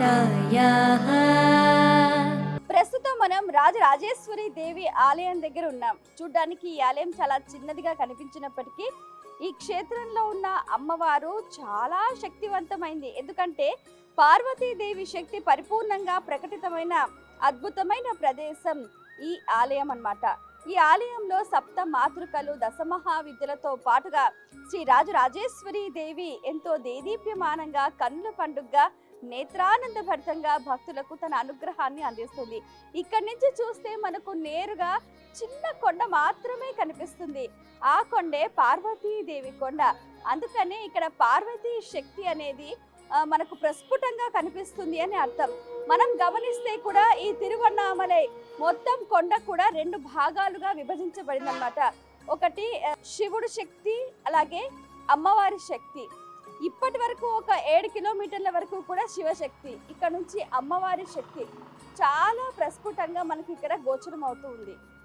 छायाः। ప్రస్తుతం మనం రాజరాజేశ్వరి దేవి ఆలయం దగ్గర ఉన్నాం. చూడ్డానికి ఈ ఆలయం చాలా చిన్నదిగా కనిపించినప్పటికీ ఈ క్షేత్రంలో ఉన్న అమ్మవారు చాలా శక్తివంతమైంది. ఎందుకంటే పార్వతీదేవి శక్తి పరిపూర్ణంగా ప్రకటితమైన అద్భుతమైన ప్రదేశం ఈ ఆలయం అన్నమాట. ఈ ఆలయంలో సప్త మాతృకలు దశమహావిద్యలతో పాటుగా శ్రీ రాజరాజేశ్వరి దేవి ఎంతో దేదీప్యమానంగా కన్నుల పండుగగా నేత్రానంద భరితంగా భక్తులకు తన అనుగ్రహాన్ని అందిస్తుంది. ఇక్కడి నుంచి చూస్తే మనకు నేరుగా చిన్న కొండ మాత్రమే కనిపిస్తుంది. ఆ కొండే పార్వతీదేవి కొండ. అందుకనే ఇక్కడ పార్వతీ శక్తి అనేది మనకు ప్రస్ఫుటంగా కనిపిస్తుంది అని అర్థం. మనం గమనిస్తే కూడా ఈ తిరువన్నామలై మొత్తం కొండ కూడా రెండు భాగాలుగా విభజించబడింది అన్నమాట. ఒకటి శివుడు శక్తి, అలాగే అమ్మవారి శక్తి. ఇప్పటి వరకు ఒక 7 కిలోమీటర్ల వరకు కూడా శివశక్తి, ఇక్కడ నుంచి అమ్మవారి శక్తి చాలా ప్రస్ఫుటంగా మనకి ఇక్కడ గోచరం అవుతూ ఉంది.